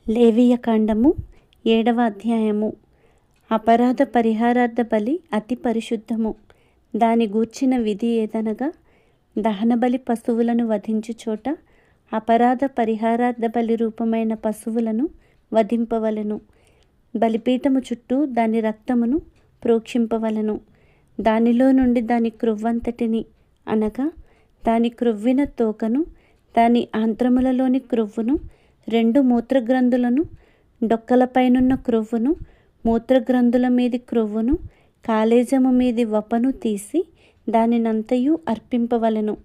లేవియకాండము 7వ అధ్యాయము. అపరాధ పరిహారార్థ బలి అతి పరిశుద్ధము. దాని గూర్చిన విధి ఏదనగా, దహనబలి పశువులను వధించు చోట అపరాధ పరిహారార్థ బలి రూపమైన పశువులను వధింపవలెను. బలిపీఠము చుట్టూ దాని రక్తమును ప్రోక్షింపవలెను. దానిలో నుండి దాని క్రొవ్వంతటిని, అనగా దాని క్రొవ్విన తోకను, దాని ఆంత్రములలోని క్రొవ్వును, 2 మూత్రగ్రంథులను, డొక్కలపైనున్న క్రొవ్వును, మూత్రగ్రంథుల మీది క్రొవ్వును, కాలేజము మీది వపను తీసి దానినంతయు అర్పింపవలెను.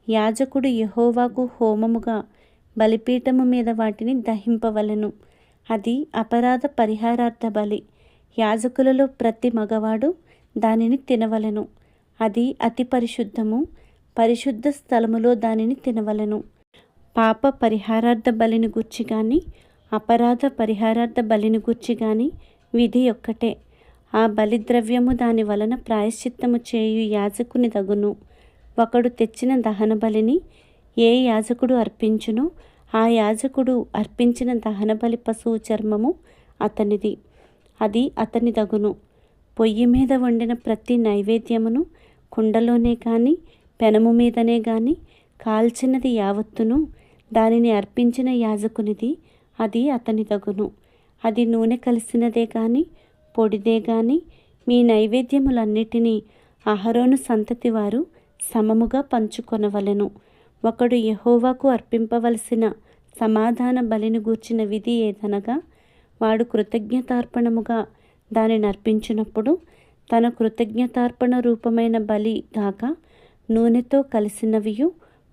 యాజకుడు యెహోవాకు హోమముగా బలిపీఠము మీద వాటిని దహింపవలెను. అది అపరాధ పరిహారార్థ బలి. యాజకులలో ప్రతి మగవాడు దానిని తినవలెను. అది అతి పరిశుద్ధము. పరిశుద్ధ స్థలములో దానిని తినవలెను. పాప పరిహారార్థ బలిని గూర్చి గాని, అపరాధ పరిహారార్థ బలిని గూర్చి గాని విధి ఒక్కటే. ఆ బలిద్రవ్యము దాని వలన ప్రాయశ్చిత్తము చేయు యాజకుని దగును. ఒకడు తెచ్చిన దహన బలిని ఏ యాజకుడు అర్పించునో ఆ యాజకుడు అర్పించిన దహనబలి పశువు చర్మము అతనిది, అది అతని దగును. పొయ్యి మీద వండిన ప్రతి నైవేద్యమును కుండలోనే గాని పెనము మీదనే గాని కాల్చినది యావత్తును దానిని అర్పించిన యాజకునిది, అది అతని దగును. అది నూనె కలిసినదే గాని పొడిదే గాని మీ నైవేద్యములన్నిటినీ అహరోను సంతతి వారు సమముగా పంచుకొనవలెను. ఒకడు యెహోవాకు అర్పింపవలసిన సమాధాన బలిని గూర్చిన విధి ఏదనగా, వాడు కృతజ్ఞతార్పణముగా దానిని అర్పించినప్పుడు తన కృతజ్ఞతార్పణ రూపమైన బలి గాక నూనెతో కలిసినవియు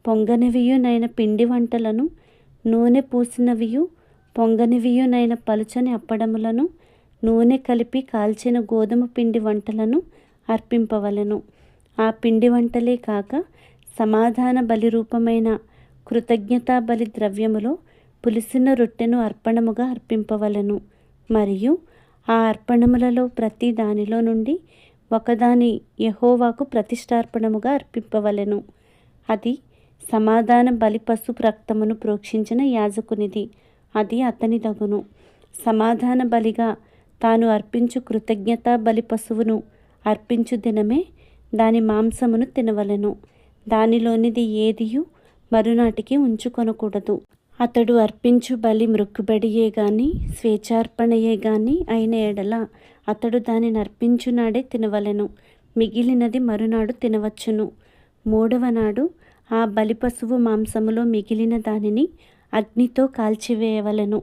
పొంగనివియునైన పిండి వంటలను, నూనె పూసినవియు పొంగనివియునైన పలుచని అప్పడములను, నూనె కలిపి కాల్చిన గోధుమ పిండి వంటలను అర్పింపవలెను. ఆ పిండి వంటలే కాక సమాధాన బలి రూపమైన కృతజ్ఞతా బలి ద్రవ్యములో పులిసిన రొట్టెను అర్పణముగా అర్పింపవలెను. మరియు ఆ అర్పణములలో ప్రతి దానిలో నుండి ఒకదాని యెహోవాకు ప్రతిష్టార్పణముగా అర్పింపవలెను. అది సమాధాన బలి పశు రక్తమును ప్రోక్షించిన యాజకునిది, అది అతని దగును. సమాధాన బలిగా తాను అర్పించు కృతజ్ఞతా బలి పశువును అర్పించు దినమే దాని మాంసమును తినవలెను. దానిలోనిది ఏదియు మరునాటికి ఉంచుకొనకూడదు. అతడు అర్పించు బలి మ్రొక్కుబడియే గాని స్వేచ్ఛార్పణయే గాని అయిన ఎడల అతడు దానిని అర్పించునాడే తినవలెను. మిగిలినది మరునాడు తినవచ్చును. 3వ నాడు ఆ బలి పశువు మాంసములో మిగిలిన దానిని అగ్నితో కాల్చివేయవలెను.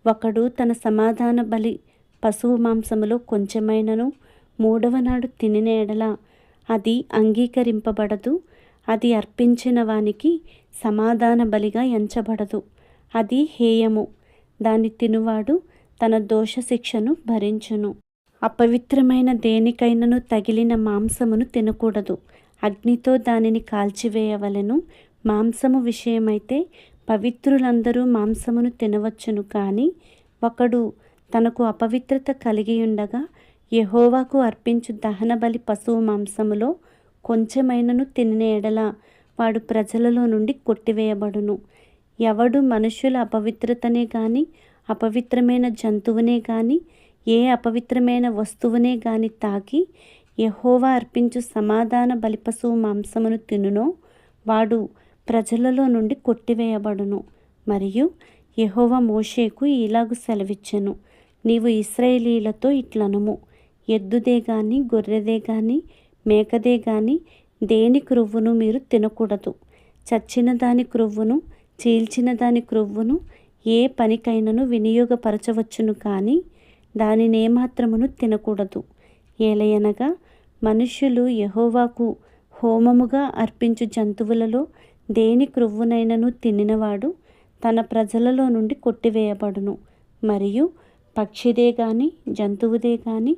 ఒకడు తన సమాధాన బలి పశువు మాంసములో కొంచెమైనను 3వ నాడు తినిన ఎడల అది అంగీకరింపబడదు. అది అర్పించిన వానికి సమాధాన బలిగా ఎంచబడదు. అది హేయము. దాన్ని తినువాడు తన దోష శిక్షను భరించును. అపవిత్రమైన దేనికైనను తగిలిన మాంసమును తినకూడదు. అగ్నితో దానిని కాల్చివేయవలెను. మాంసము విషయమైతే పవిత్రులందరూ మాంసమును తినవచ్చును. కానీ ఒకడు తనకు అపవిత్రత కలిగియుండగా యెహోవాకు అర్పించు దహన బలి పశువు మాంసములో కొంచెమైనను తినిన ఎడల వాడు ప్రజలలో నుండి కొట్టివేయబడును. ఎవడు మనుష్యుల అపవిత్రతనే గాని అపవిత్రమైన జంతువునే గాని ఏ అపవిత్రమైన వస్తువునే గాని తాకి యెహోవా అర్పించు సమాధాన బలిపశువు మాంసమును తినునో వాడు ప్రజలలో నుండి కొట్టివేయబడును. మరియు యెహోవా మోషేకు ఇలాగు సెలవిచ్చెను, నీవు ఇశ్రాయేలీయులతో ఇట్లనుము, ఎద్దుదే గాని గొర్రెదే గాని మేకదే గాని దేని క్రొవ్వును మీరు తినకూడదు. చచ్చిన దాని క్రొవ్వును చీల్చిన దాని క్రొవ్వును ఏ పనికైనను వినియోగపరచవచ్చును కానీ దానినేమాత్రమును తినకూడదు. ఏలయనగా మనుష్యులు యెహోవాకు హోమముగా అర్పించు జంతువులలో దేని క్రొవ్వునైనను తినినవాడు తన ప్రజలలో నుండి కొట్టివేయబడును. మరియు పక్షిదే గాని జంతువుదే గాని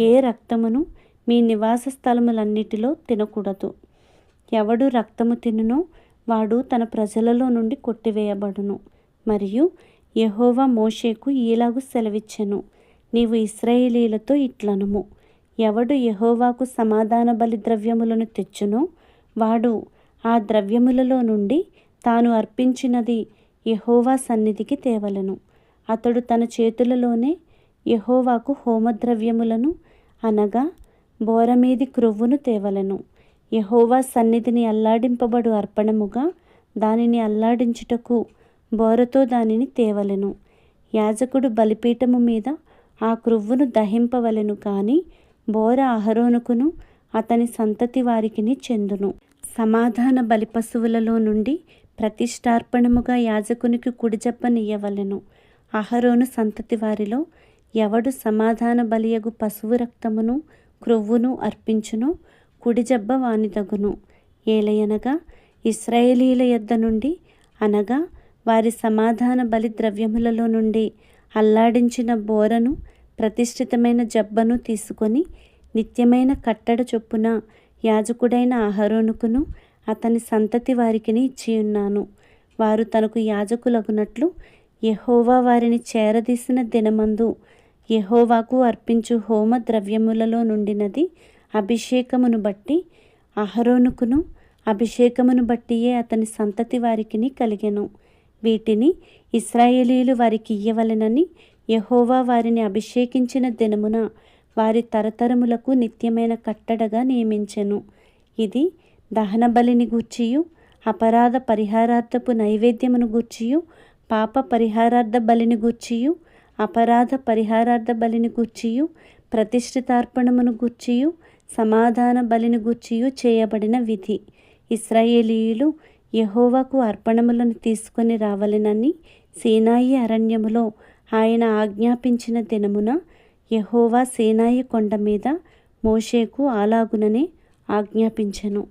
ఏ రక్తమును మీ నివాస స్థలములన్నిటిలో తినకూడదు. ఎవడు రక్తము తినునో వాడు తన ప్రజలలో నుండి కొట్టివేయబడును. మరియు యెహోవా మోషేకు ఈలాగు సెలవిచ్చెను, నీవు ఇశ్రాయేలీయులతో ఇట్లనుము, ఎవడు యెహోవాకు సమాధాన బలి ద్రవ్యములను తెచ్చునో వాడు ఆ ద్రవ్యములలో నుండి తాను అర్పించినది యెహోవా సన్నిధికి తేవలెను. అతడు తన చేతులలోనే యెహోవాకు హోమద్రవ్యములను అనగా బోరమీది క్రొవ్వును తేవలెను. యెహోవా సన్నిధిని అల్లాడింపబడు అర్పణముగా దానిని అల్లాడించుటకు బోరతో దానిని తేవలెను. యాజకుడు బలిపీఠము మీద ఆ క్రొవ్వును దహింపవలెను, కానీ బోర అహరోనుకును అతని సంతతి వారికిని చెందును. సమాధాన బలి పశువులలో నుండి ప్రతిష్టార్పణముగా యాజకునికి కుడిజబ్బనియ్యవలెను. అహరోను సంతతి వారిలో ఎవడు సమాధాన బలియగు పశువు రక్తమును క్రొవ్వును అర్పించునో కుడిజబ్బ వానిదగును. ఏలయనగా ఇశ్రాయేలీల యొద్ద నుండి అనగా వారి సమాధాన బలి ద్రవ్యములలో నుండి అల్లాడించిన బోరను ప్రతిష్ఠితమైన జబ్బను తీసుకొని నిత్యమైన కట్టడ చొప్పున యాజకుడైన అహరోనుకును అతని సంతతి వారికిని ఇచ్చియున్నాను. వారు తనకు యాజకులగునట్లు యెహోవా వారిని చేరదీసిన దినమందు యెహోవాకు అర్పించు హోమ ద్రవ్యములలో నుండినది అభిషేకమును బట్టి అహరోనుకును అభిషేకమును బట్టియే అతని సంతతి వారికిని కలిగెను. వీటిని ఇశ్రాయేలీయులు వారికి ఇయ్యవలెనని యెహోవా వారిని అభిషేకించిన దినమున వారి తరతరములకు నిత్యమైన కట్టడగా నియమించెను. ఇది దహన బలిని గూర్చియు అపరాధ పరిహారార్థపు నైవేద్యమును గూర్చియు పాప పరిహారార్థ బలిని గూర్చియు అపరాధ పరిహారార్థ బలిని గూర్చియు ప్రతిష్ఠితార్పణమును గూర్చియు సమాధాన బలిని గూర్చియు చేయబడిన విధి. ఇశ్రాయేలీయులు యెహోవాకు అర్పణములను తీసుకొని రావలెనని సీనాయి అరణ్యములో ఆయన ఆజ్ఞాపించిన దినమున యెహోవా సీనాయి కొండ మీద మోషేకు అలాగుననే ఆజ్ఞాపించెను.